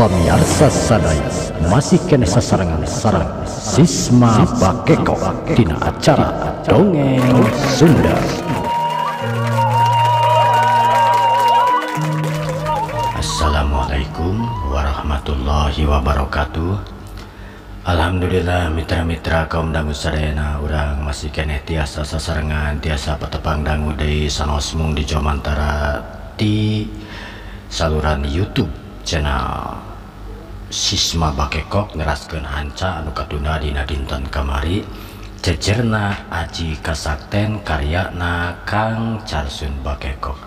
Pemirsa sadaya masih kena sasarangan sarang Sisma Bakeko dina acara Dongeng Sunda. Assalamualaikum warahmatullahi wabarakatuh. Alhamdulillah mitra-mitra kaum dangu sadayana urang masih kena tiasa sasarangan tiasa patepang dangu deui sanos mung di Jomantara di saluran YouTube channel Sisma Bakekok ngeraskeun hanca anu kaduna dina dinten kamari jejerna aji kasakten karyana Kang Carsun Bakekok.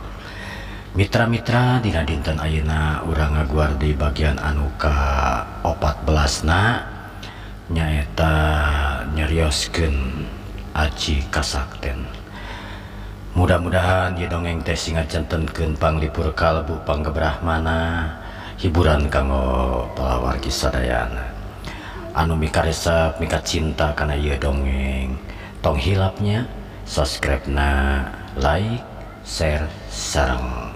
Mitra-mitra dina dinten ayeuna urang ngaguar di bagian anu ka 14 nyaeta nyerioskeun aji kasakten. Mudah-mudahan ieu dongeng teh singajantenkeun panglipur kalbu panggebrahmana hiburan kanggo palawargi sadayana anu mikaresep mika cinta kana ieu dongeng. Tong hilapnya subscribe na, like, share sareng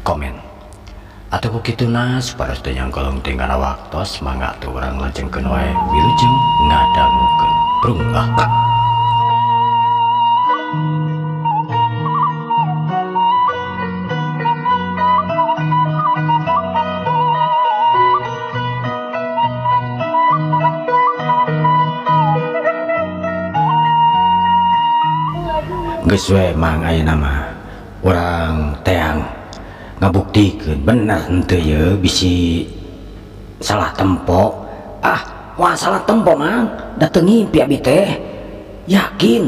komen atau kukituna supaya yang kolong tinggal waktos mangga tuh orang lajengkeun wae wilujeng ngadangukeun brung geus we mang ayeuna mah urang teang ngabuktikeun bener henteu ye bisi salah tempo. Wah salah tempo mang dateng ngimpi abi teh yakin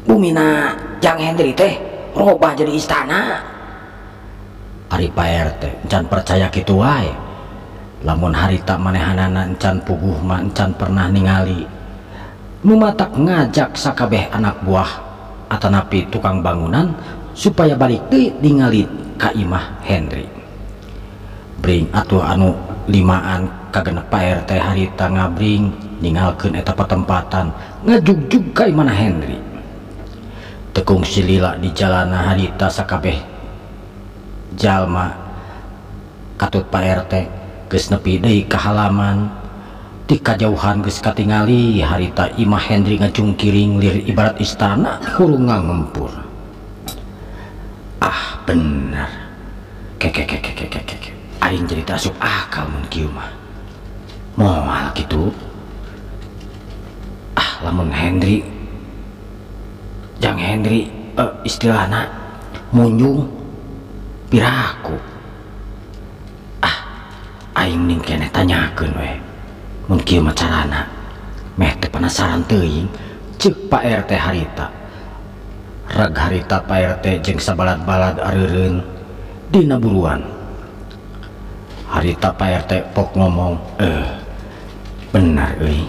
bumina Jang Hendri teh robah jadi istana. Ari Pak RT encan percaya kitu wae, lamun harita manehanana encan puguh mah encan pernah ningali nu matak ngajak sakabeh anak buah atanapi tukang bangunan supaya balik deui ningali ka Imah Hendri. Bring atuh anu limaan kagenep Pak RT harita ngabring ninggalkeun eta patempatan ngajugjug ka Imah Hendri. Tekung silila di jalana harita sakabeh jalma katut Pak RT geus nepi deui ka halaman. Di kajauhan geus katingali harita Imah Hendri ngajungkiring lir ibarat istana hurung ngempur. Bener keke aing jadi tasuk akal mun kieu mah moal kitu. Lamun Hendri Jang Hendri istilahna munjung piraku. Aing ning keneh tanyakeun we mun kieu mah carana meh teu penasaran teuing ceuk Pak RT harita. Rag harita Pak RT jeung sabalad-balad areureun dina buruan. Harita Pak RT pok ngomong bener euy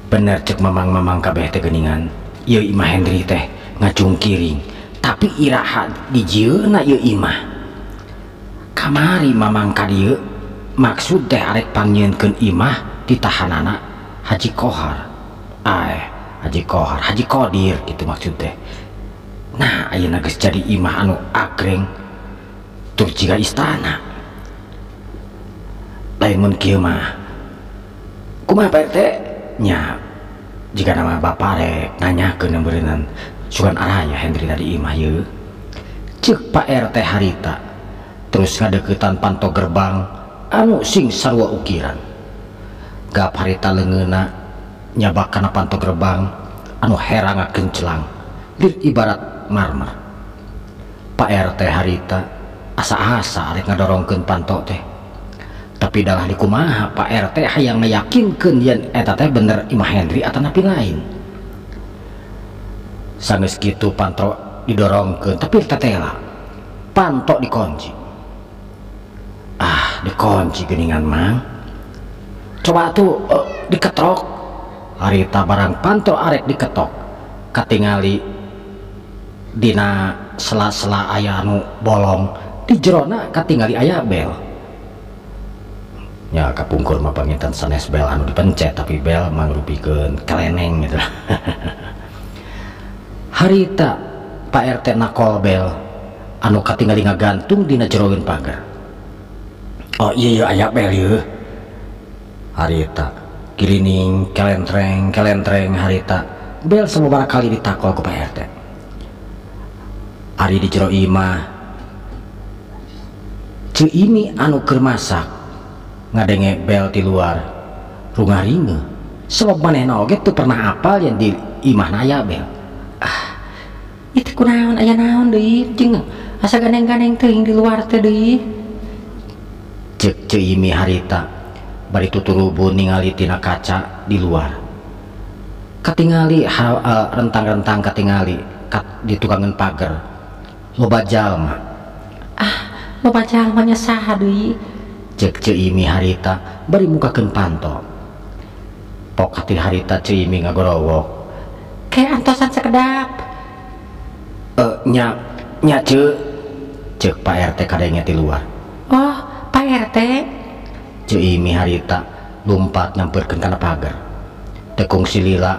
bener ceuk mamang-mamang kabeh teh geuningan ieu Imah Hendri teh ngajungkiring tapi iraha dijieuna ieu Imah kamari mamang ka dieu maksud teh arek pangyieunkeun Imah ditahanana Haji Kohar Haji Kohar Haji Kodir gitu maksud teh. Nah ayeuna geus jadi Imah anu agreng tur jiga istana. Lain mun kieu mah kumaha Pak RT nya jika nama bapak rek nanyakeun beureunan sugan araya Hendri tadi Imah yeuh ceuk Pak RT harita terus ngadeuketan panto gerbang anu sing sarua ukiran. Gap harita leungeunna nyabak kana panto gerbang anu herangakeun celang lir ibarat marmer. Pak RT harita asa-asa arek ngadorongkeun panto teh tapi dalah dikumaha Pak RT hayang meyakinkeun yen eta teh bener Imah Hendri atanapi lain. Sanggeus kitu panto didorongkeun tapi tetela panto dikunci. Dikunci geuningan mang coba tuh diketok. Harita barang panto arek diketok katingali dina sela-sela aya anu bolong di jerona katingali aya bel. Ya kapungkur mah panginten sanes bel anu dipencet tapi bel mangrupikeun keleneng gitu. Harita Pak RT nakol bel anu katingali ngagantung dina jeroeun pagar. Oh iya aya bel ieu. Harita kirining kelentreng harita bel sababaraha kali ditakol ku Pak RT. Ari di jero imah Cu Imi anu keur masak ngadenge bel di luar runga ringe sebab manehna oge teu pernah apal yang di imahna aya bel. Itu kunaon aya naon deui jeung asa gandeng-gandeng teuing di luar teh deui. Ceuk Cu Imi harita bari tuturubun ningali tina kaca di luar. Katingali rentang-rentang katingali di tukangan pagar loba jalma. Loba jalma nya saha deui? Ceuk Cu Imi harita bari mukakeun panto. Pok hati harita Cu Imi ngagorowok. Kayak antosan sakedap. Nya ceuk Pak RT kadenge ti luar. Oh, Pak RT. Cu Imi harita lumpat nyamperkeun kana pagar. Tekung silila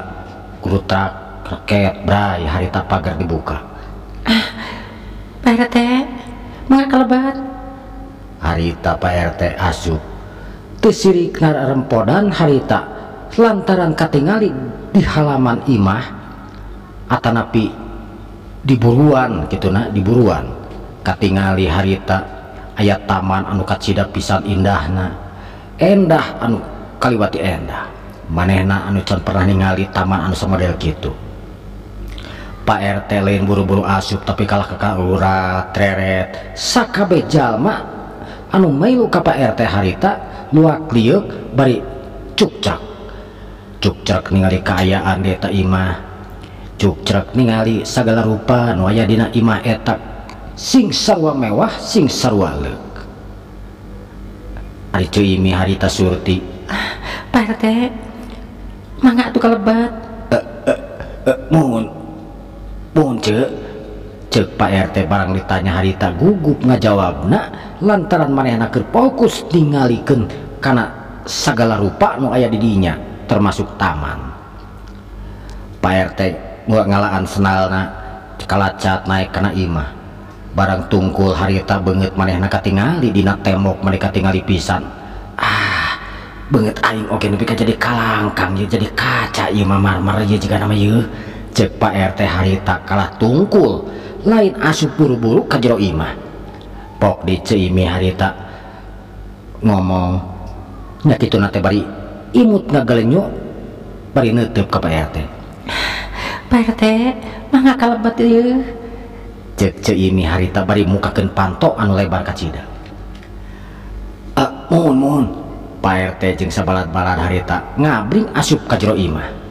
kurutrak raket bray harita pagar dibuka. Pak RT mangga kalebat. Harita Pak RT asup teu sirik ngarempodan harita lantaran katingali di halaman imah atanapi diburuan kituna diburuan katingali harita aya taman anu kacida pisan indahna endah anu kaliwati endah manehna anu can pernah ningali taman anu samodel kitu. Pak RT lain buru-buru asup tapi kalah kekaurat treret sakabeh jalma anu mailu ka Pak RT harita luak liuk bari cukcak ningali kaayaan di eta imah cukcak ningali sagala rupa nu aya dina imah eta sing sarua mewah sing sarua leuk. Ari Cu Imi harita surti. Pak RT mangga atuh kalebat. Mohon ceuk Pak RT barang ditanya harita gugup ngajawabna lantaran manehna keur fokus ningalikeun kana sagala rupa nu aya di dinya termasuk taman. Pak RT ngalaan senalna kalacat naik kana imah barang tungkul harita beungeut manehna katingali dina tembok mereka tingali pisan. Beungeut aing oge nepi ka jadi kalangkang ye jadi kaca ieu mah marmer ye jiga nama ieu. Ceuk Pak RT harita kalah tungkul lain asup buru-buru ka jero imah. Pok di Cu Imi harita ngomong nya kituna teh bari imut ngagalenyo bari neuteup ka Pak RT. Pak RT mangga kalebat ieu. Ceuk Cu Imi harita bari mukakeun panto anu lebar kacida. Mohon Pak RT jeung sabalad-balad harita ngabring asup ka jero imah.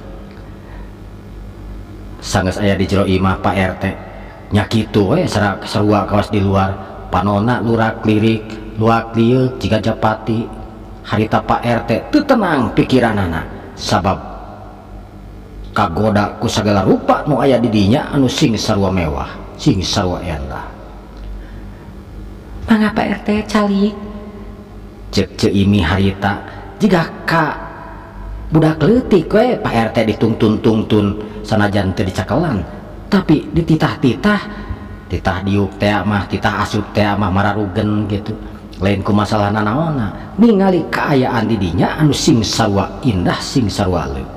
Sanggeus aya di jero imah Pak RT nya kitu we sarua kawas di luar panonna lurak lirik luak liuk jiga japati. Harita Pak RT teu tenang pikiranana sabab kagoda ku sagala rupa nu aya di dinya anu sing sarua mewah sing sarua endah. Mangga Pak RT calik. Ceuk Cu Imi harita jiga ka budak leutik we Pak RT dituntun sanajan teu dicakelan tapi dititah-titah diuk teh mah titah asup teh mah mararugen gitu lain ku masalah nanaona ningali kaayaan di dinya anu sing sarua indah sing sarua leuk.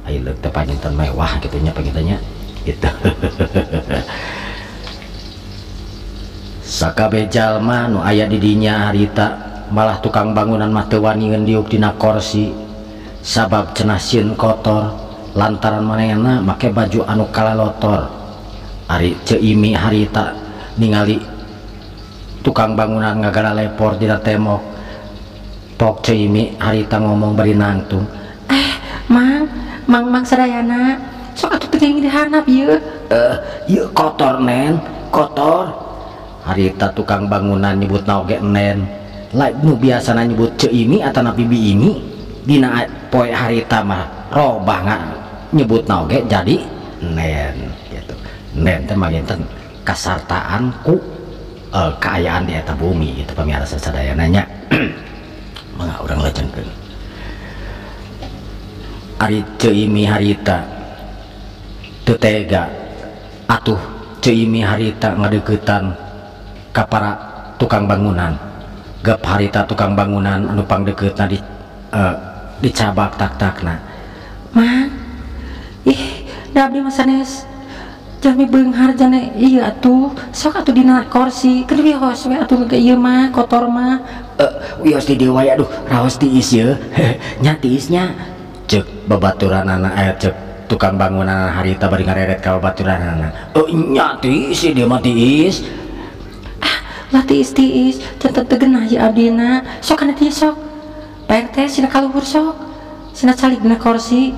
Ai leuk teh panginten mewah kitu nya pangitanya gitu. Sakabeh jalma nu aya di dinya harita malah tukang bangunan mah teu wani ngendiuk dina kursi sabab cenah sieun kotor lantaran manehna make baju anu kalalotor. Ari Cu Imi harita ningali tukang bangunan ngagara lepor dina tembok. Pok Cu Imi harita ngomong bari nangtung. Mang sadayana sok atuh teu dihandap ieu. Ieu kotor nen, kotor. Harita tukang bangunan nyebutna oge nen. Lain nu biasana nyebut Cu Imi atana Bibi Imi dina poe harita mah robah nyebutna oge jadi nen gitu. Nen teh manginten kasartaan ku kaayaan di eta bumi gitu pamirsa sadayana nya. Mangga urang lajengkeun. Ari Cu Imi harita teu tega atuh Cu Imi harita ngadeuketan ka para tukang bangunan. Gep harita tukang bangunan anu pangdeukeutna dicabak tak-takna. Mang, ih, da abdi mah sanes jami beunghar jane ieu atuh, sok atuh dina kursi, keur wios we atuh ke ieu mah kotor mah. Wios di dieu wae, aduh raos tiis ye. Nya tiisnya ceuk babaturanana ceuk tukang bangunan harita bari ngareret ka babaturanana. Nya tiis dia mah tiis. Lah tiis centet teu geunah ieu abdina, sok kana tiis sok. Pak RT sina kaluhur sok. Sina calik dina kursi.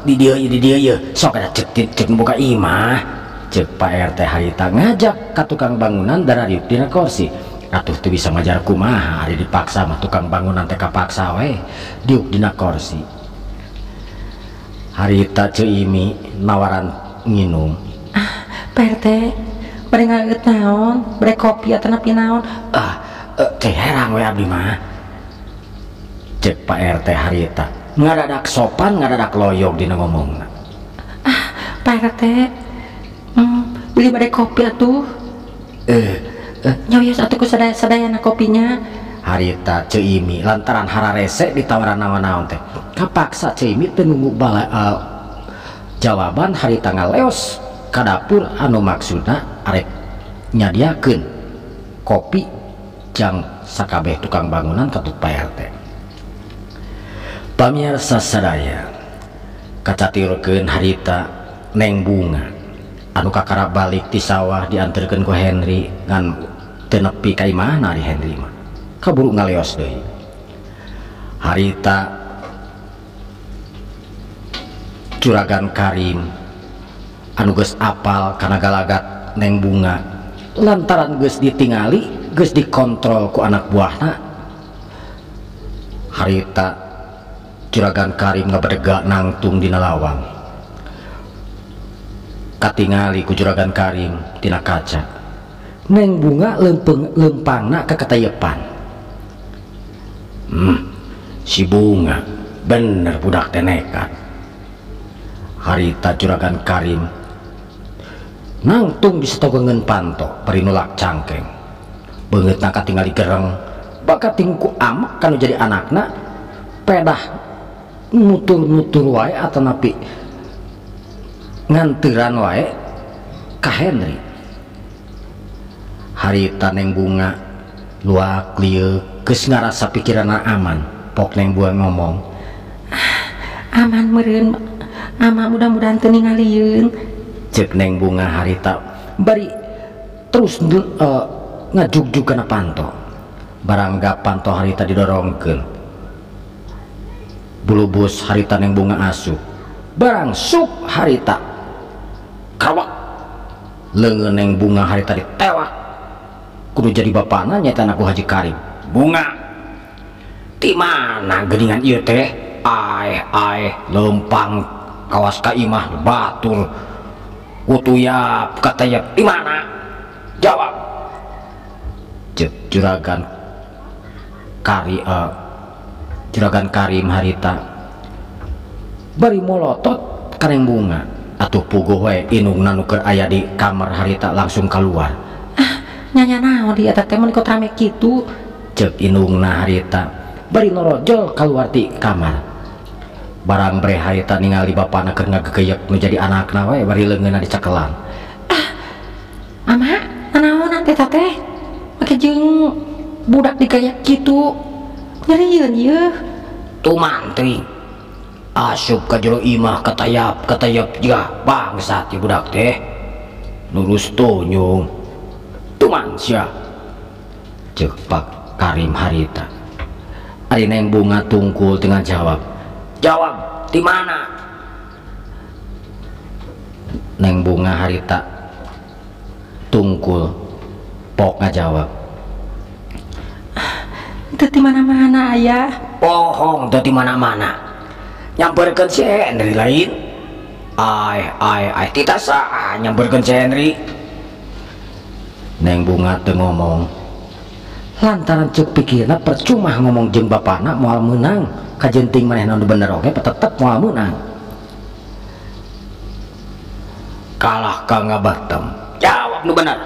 Di dia ya sok ada cek buka imah cek Pak RT harita ngajak ka tukang bangunan darariuk dina kursi atuh teu bisa ngajar kumaha ari dipaksa mah tukang bangunan teh kapaksa we diuk dina kursi. Harita ceimi nawaran nginum. Pak RT bari ngageut naon bari kopi atau napi naon. Teh herang we abdi mah cek Pak RT harita ngadadak sopan ngadadak loyog dina ngomongna. Pak RT beli badai kopi atuh. Nyoyos atuh ku sadayana kopinya. Harita ceimi lantaran hararese ditawaran naon-naon teh kapaksa ceimi teu nunggu jawaban. Harita ngaleos ka dapur anu maksudna arek nyadiakeun kopi jang sakabeh tukang bangunan katut Pak RT. Pamirsa sadaya kacatirkeun harita Neng Bunga anu kakara balik ti sawah dianterkeun ku Henry ngan teu nepi ka imahna ari Henry mah kaburu ngaleos deui. Harita Juragan Karim anu geus apal kana galagat Neng Bunga lantaran geus ditingali geus dikontrol ku anak buahna. Harita Juragan Karim ngabedega nangtung dina lawang katingali ku Juragan Karim tina kaca. Neng Bunga lempangna keketayepan. Si Bunga bener budak teh nekat. Harita Juragan Karim nangtung disetogengeun panto bari nulak cangkeng beungeutna katingali gereng bakat tingku amak kanu jadi anakna pedah nutur wae atau napi ngantiran wae ka Henry. Harita Neng Bunga luak lieu geus ngarasa pikiranna aman. Pok Neng Bunga ngomong, aman meureun ama mudah-mudahan teu ningalieun cek Neng Bunga. Harita bari terus ngajugjug kana panto. Barangga panto harita didorongkeun bulubus harita Neng Bunga asup barang sup harita kawak leungeun Neng Bunga harita ditewak kudu jadi bapana nyata anak Haji Karim. Bunga ti mana geuningan ieu teh lempang kawas ka imah batur kutuyap katayap di mana jawab cek Juragan Karim harita bari molotot ka Neng Bunga atuh puguh we inungna nu keur aya di kamar harita langsung keluar. Nyanya naon di eta teh mun ikut rame kitu cek inungna harita bari norojol keluar ti kamar. Barang bre harita ningali bapana keur ngagegeyek nu jadi anakna we bari leungeunna dicakelan. Ama naon teh teh make jeung budak digayak kitu nyerieun ieu. Tu mantri asup ka jero imah katayap ya bangsat ieu budak teh nurus tonyong tuman sia cek Pak Karim harita. Ari Neng Bunga tungkul dengan jawab di mana. Neng Bunga harita tungkul pok ngajawab teu di mana-mana ayah. Bohong teu di mana-mana nyamperkeun si Henry lain. Ai tita saha nyamperkeun si Henry. Neng Bunga teu ngomong lantaran cek pikirna percuma ngomong jeung bapana moal meunang kajenting manehna nu bener oge tetep moal meunang. Kalah ka ngabatem jawab nu bener.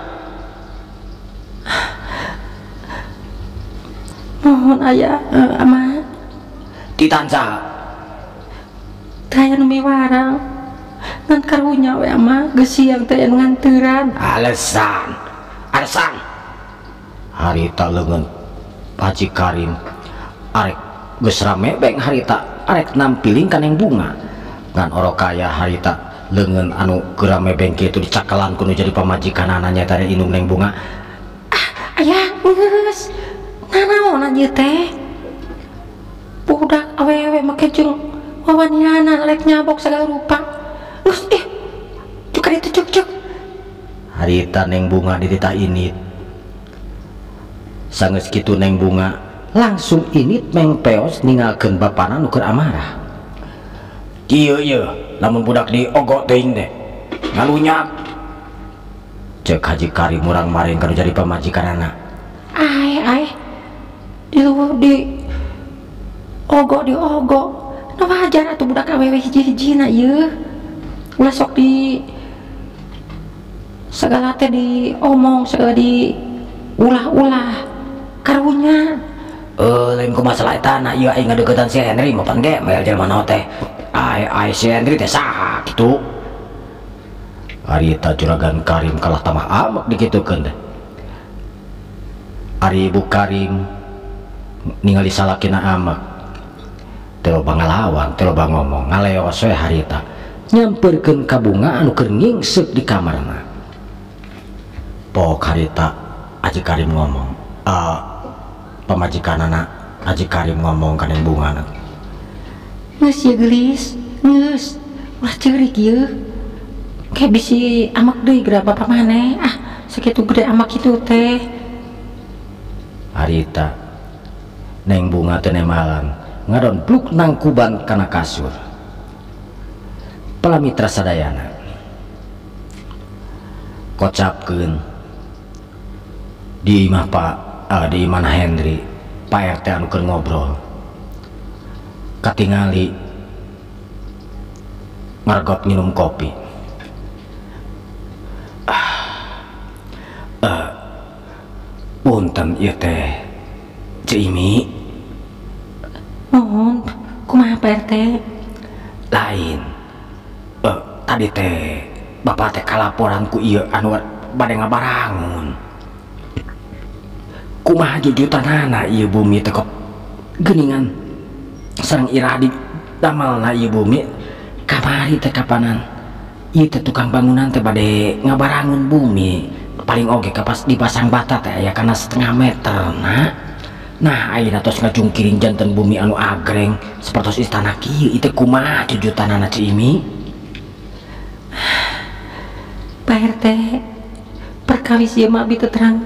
mohon aya ama ditansa taya nu miwarang ngan karunya we ama geus siang teh nganturan alasan harita leungeun Haji Karim arek geus rame beng harita arek nampiling kaneng bunga ngan orokaya harita leungeun anu gerame beng kitu dicakalan kudu jadi pamajikanana nya tadi indung neng bunga. Aya geus nanaon ieu teh budak awewe make jeung wawaniana rek nyabok segala rupa geus juga itu cuk harita neng bunga ditita init sanggeus kitu neng bunga langsung init mengpeos ninggalkeun bapana nu keur amarah. Kieu lamun budak diogok teuing deh ngalunyak cek Haji Karim urang maring kanu jadi pamajikanana. Ai di ogok nah wajar atuh budak awewe hiji-hijina ieu ulah sok di segala teh diomong segala di ulah-ulah karunya lain ku masalah eta na ieu aing ngadeukeutan si Henry mapan gemel jelema naon teh ai si Henry teh saha kitu. Harita Juragan Karim kalah tamah amak dikitukeun teh. Ari Ibu Karim ningali salakina amak teu loba ngalawan teu loba ngomong ngaleos we harita nyamperkeun ka bunga anu keur ngingseuk di kamarna. Pok harita Haji Karim ngomong pamajikanana Haji Karim ngomong ka neng bunga geus ye gelis geus ulah ceurik ieu kayak bisi amak deui geura bapak maneh sakitu gede amak kitu teh. Harita neng bunga teh nemalan ngadon bluk nangkuban kana kasur palamitra sadayana kocapkeun di imah di imah Henry Pak RT anu keur ngobrol katingali margot minum kopi. Punten ieu teh Cimi mohon kumaha Pak RT lain tadi teh bapak teh kalaporan ku ieu anu bade ngabarangun kumaha jujutanana ieu bumi teh kok geuningan sareng iradi damalna ieu bumi kamari teh kapanan ieu teh tukang bangunan teh bade ngabarangun bumi paling oge kapas dipasang bata teh aya kana 1/2 meter nah ayeuna tos ngajungkiring janten bumi anu agreng sapertos istana kieu ieu teh kumaha jujutanana Cimi. Pak RT perkawis ieu mah abi teu terang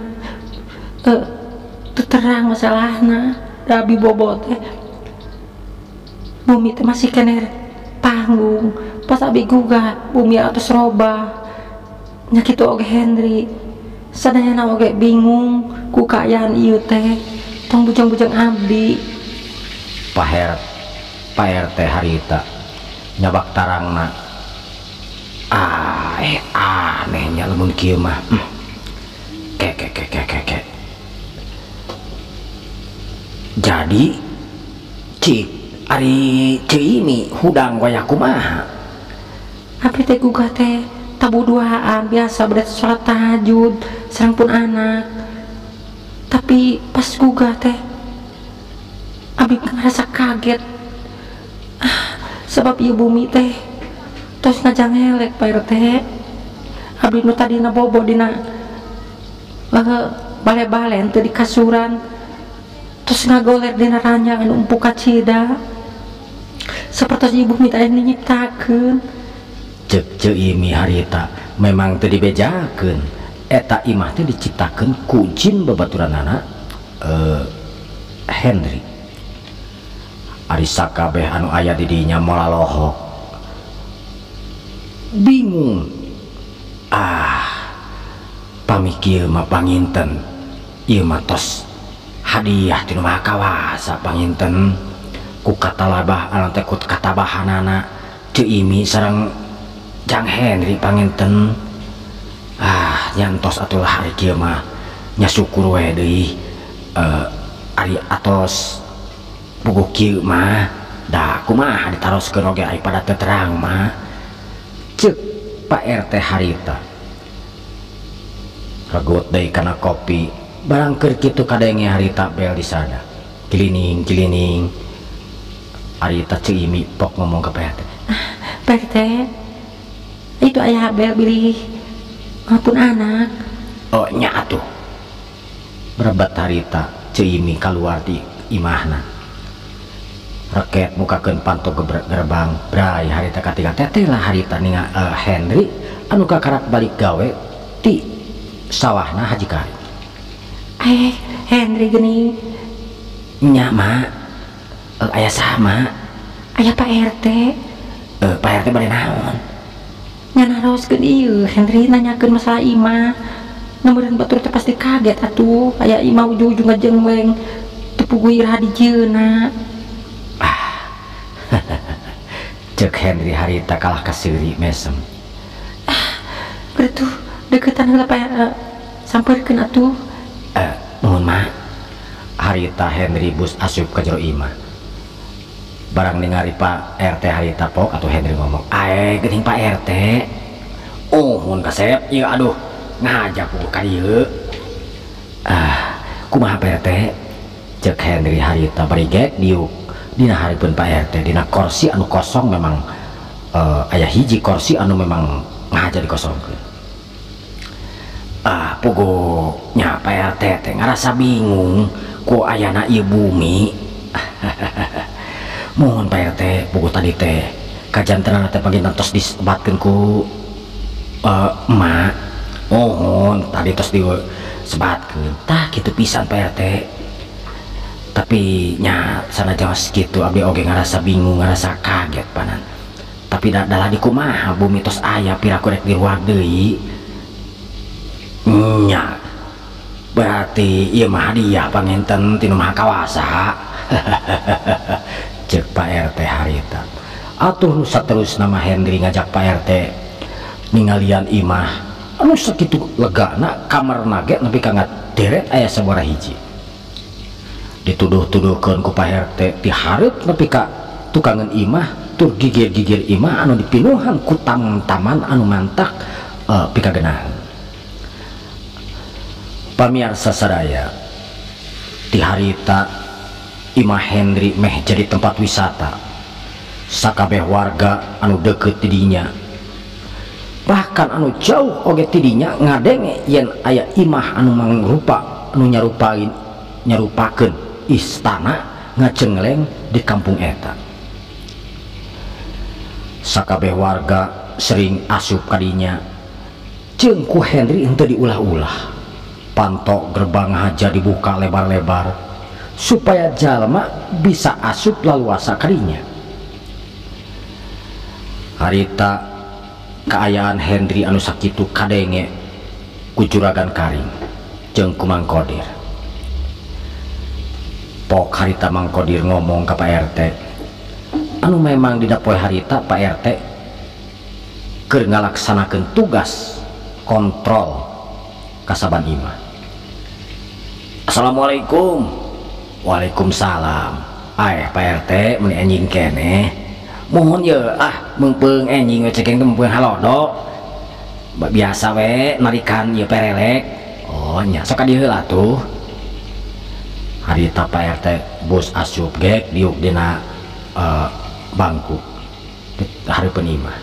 masalahna da abi bobo teh bumi teh masih kene panggung pas abi gugat bumi atus robah nya kitu oge Henry sadayana oge bingung ku kaayaan ieu teh tong bujang-bujang abdi. Pak RT harita nyabak tarangna anehnya lamun kieu mah jadi cik ari Cimi hudang waya kumaha abdi teh gugah teh tabuduaan biasa beres salat tahajud sareng pun anak tapi pas gugah teh abi ngerasa kaget sebab ieu bumi teh tos ngajang elek Pak RT abdi nu tadina bobo dina bale-balen teu di kasuran tos ngagoler dina ranjang anu empuk kacida sapertos ieu bumi teh nyiptakeun. Cek Cimi harita memang teu dibejakeun eta imah teh diciptakeun ku jin babaturanana Henry ari sakabeh anu aya di dinya moal lohok bingung pamikir mah panginten ieu mah tos hadiah ti nu maha kawasa panginten ku katalabah anu teh ku katabahanana Cimi sareng Jang Henry panginten nyantos atulah hari kieu mah nya syukur we deui ari atos puguh kieu mah da kumaha ditaroskeun oge ai pada teu terang mah ceuk Pak RT harita regut deui kana kopi barang keur kitu kadenge harita bel di sana kilining harita Cimi pok ngomong ke Pak RT. Pak RT, itu ayah bel bilih ngapun anak. Oh nya atuh berebat harita Cimi keluar di imahna raket mukakeun panto gerbang bray harita katiga teteh lah harita ninga Henry anu kakarak balik gawe ti sawahna Haji Karim. Henry geni Nya mak ayah sama ayah Pak RT. Pak RT bade naon Nganaroskeun ieu Henry nanyakeun masalah imah. Namureun batur teh pasti kaget atuh aya imah ujung-ujung ngajengleng teu puguh iraha di jieuna. Cek Henry harita kalah kasiri mesem. Berarti deketan heula Pak sampeurkeun atuh. Nuhun mak harita Henry bus asup ke jero imah barang ningali Pak RT harita pok atau Henry ngomong geuning Pak RT mun kasep ieu aduh ngajak puguh ka dieu kumaha Pak RT cek Henry harita barigek diuk dina hareupeun Pak RT dina kursi anu kosong memang aya hiji kursi anu memang ngaja dikosongkeun. Puguh nya Pak RT teh ngarasa bingung ku ayana ieu bumi. Mohon Pak RT puguh tadi teh kajantenan teh paginten tos disebatkeun ku emak. Mohon tadi tos disebatkeun tah kitu pisan Pak RT. Tapi nya sanajan kitu abdi oge ngarasa bingung ngarasa kaget panan. Tapi dalah di kumaha bumi tos aya piraku rek diruak deui. Nya berarti ieu mah hadiah pangenten tinu Maha Kawasa. Cek Pak RT harita atuh nu saterusna mah Henry ngajak Pak RT ningalian imah anu sakitu legana kamarna ge nepi ka ngaderet aya sabaraha hiji dituduh-tuduhkeun ku Pak RT ti hareup nepi ka tukangan imah tur gigir-gigir imah anu dipinuhan ku taman-taman anu mantak pikagenahan. Pamirsa sadaya ti harita imah Henry meh jadi tempat wisata sakabeh warga anu deket tidinya bahkan anu jauh oge tidinya ngadenge yen aya imah anu mangrupa anu nyarupakeun istana ngacengleng di kampung eta. Sakabeh warga sering asup kadinya jeung ku Henry henteu diulah-ulah panto gerbang haja dibuka lebar-lebar supaya jalma bisa asup laluasa kadinya. Harita kaayaan Henry anu sakitu kadenge ku Juragan Karing jeung ku Mang Kodir. Pok harita Mang Kodir ngomong ke Pak RT anu memang dina poe harita Pak RT keur ngalaksanakeun tugas kontrol kasaban imah. Assalamualaikum. Waalaikumsalam. Pak RT mun enjing keneh mohon ye meungpeung enjing we cekeng meungpeung halodo biasa we narikan ieu perelek. Oh nya sok ka dieu heula atuh. Harita Pak RT bos asup gek diuk dina bangku hareupeun imah.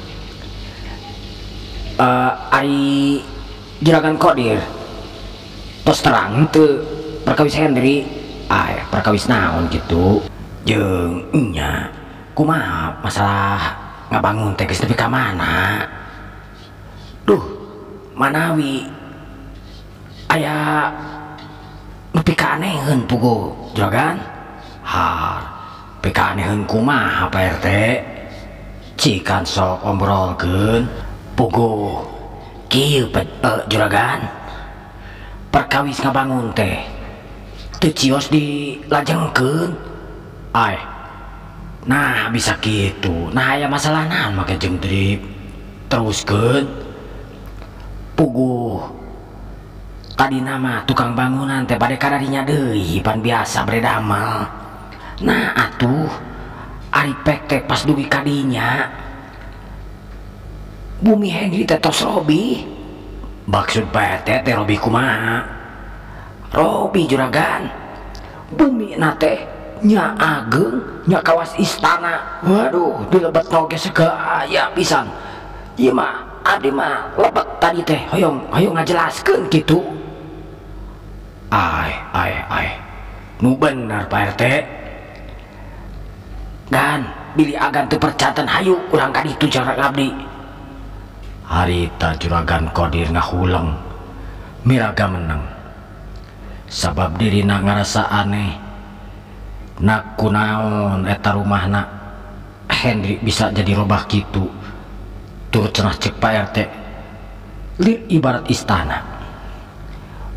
Ari Juragan Kodir tos terang teu perkawis Henry perkawis naon gitu jeung nya kumaha masalah ngabangun teh geus nepi ka mana. Duh manawi aya nepi ka aneheun puguh Juragan. Nepi ka aneheun kumaha Pak RT cikan sok obrolkeun puguh kieu Juragan perkawis ngabangun teh teu cios dilajengkeun. Nah bisa gitu. Nah aya masalah naon make jeung teruskeun puguh tadi nama tukang bangunan teh pada kadarinya deui pan biasa beredamal. Nah atuh ari pek teh pas dugi kadinya Bumi Henry teh tos Robi. Maksud Pak teh Robi kumaha? Robi juragan bumi nate nya ageng nya kawas istana. Waduh dilebet oge segaya pisan. Ieu mah abdi mah lebet tadi teh hoyong ngajelaskeun kitu. Ai nu bener Pak RT. Dan bili agan teu percatan hayu urang ka ditu cara abdi. Harita juragan Kodir ngahuleng miraga menang sabab dirina ngarasa aneh nak kunaon eta rumahna Henry bisa jadi robah gitu. Turut cenah cek Pak RT lir ibarat istana.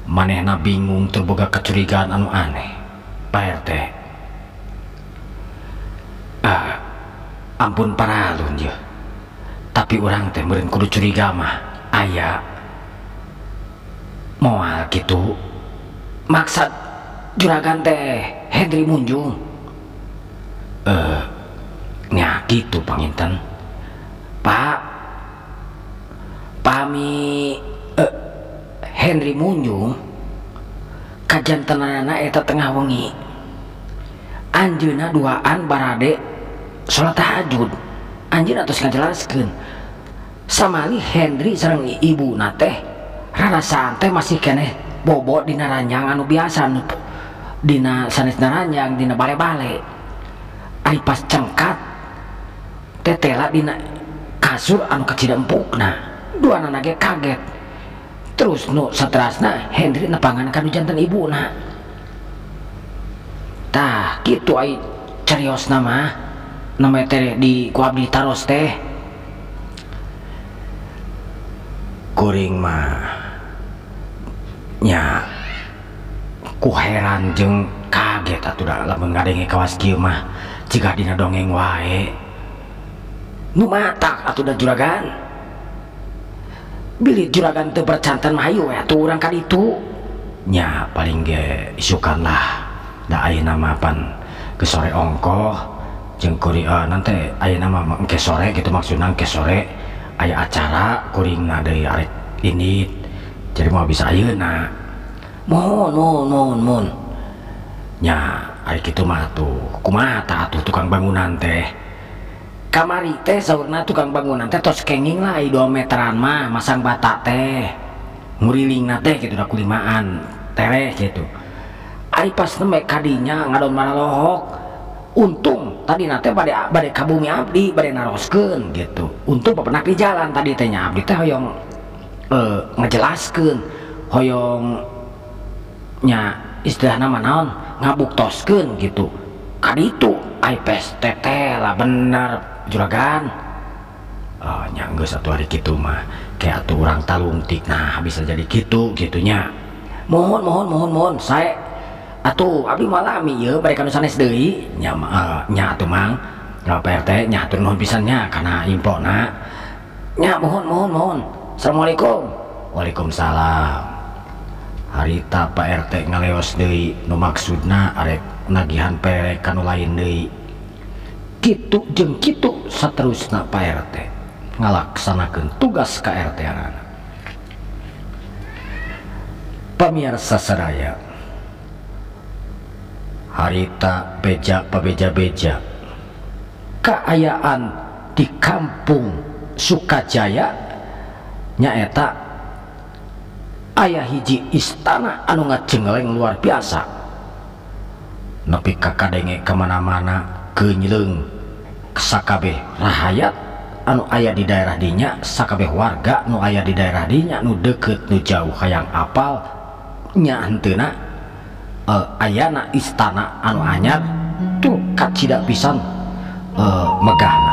Manehna bingung terboga kecurigaan anu aneh Pak RT. Ampun paralun ya, tapi orang teh meureun kudu curiga mah aya moal gitu. Maksud juragan teh Henry Munjung nya gitu panginten Pak pami Henry Munjung kajantenana eta tengah wengi anjeunna duaan barade sholat tahajud. Anjeunna tos ngajelaskeun samali Henry sareng ibu nate rarasaan teh masih keneh bobo dina ranjang anu biasa dina sanesna ranjang dina bale-bale. Ari pas cengkat tetela dina kasur anu kecil empukna duanana ge kaget. Terus nu saterasna Henry nepangan kanu janten ibuna. Tah kitu ai cariosna mah nama teh di ku abdi taros teh. Kuring mah nya ku heran jeung kaget atuh da lamun ngadenge kawas kieu mah jiga dina dongeng wae. Nu matak atuh da juragan. Bilih juragan teu bercanten mah hayu we atuh urang ka ditu. Nya paling ge isukan lah da ayeuna mah pan geus sore ongkoh jeung kuring nanti ayeuna mah engke sore gitu maksudna engke sore aya acara kuringna deui arek ini jadi mau bisa ayeuna. Mohon nya ari kitu mah tuh kumaha tah atuh tukang bangunan teh kamari teh saurna tukang bangunan teh tos kenging lah 2 meteran mah masang bata teh ngurilingna teh gitu da kulimaan tereh gitu. Ari pas nembe kadinya ngadon maralohok untung tadi nate bade ka bumi abdi bade naroskeun gitu. Untung pepenak di jalan tadi teh nya abdi teh hoyong ngejelaskeun hoyong nya istilahna mah naon ngabuktoskeun gitu. Kaditu ai pes teteh lah bener juragan. Nya geus atuh ari kitu mah kayak atuh urang talungtik nah bisa jadi kitu gitunya. Mohon sae atuh abdi malami ieu bade kanu sanes deui nya atuh mang Pak RT nya atur nuhun pisan nya kana impona nya mohon. Assalamualaikum. Waalaikumsalam. Harita Pak RT ngaleos deui nu maksudna arek nagihan perek kanu lain deui kitu jeung kitu saterusna Pak RT ngalaksanakeun tugas ka RT-anana. Pamirsa sadaya, harita beja kaayaan di kampung Sukajaya nyaeta aya hiji istana anu ngacengeleng luar biasa nepi ka kadenge kemana-mana keunyeuleng sakabeh rahayat anu aya di daerah dinya sakabeh warga nu aya di daerah dinya nu deukeut nu jauh hayang apal nya henteuna ayana istana anu anyar tuh kacida pisan megahna.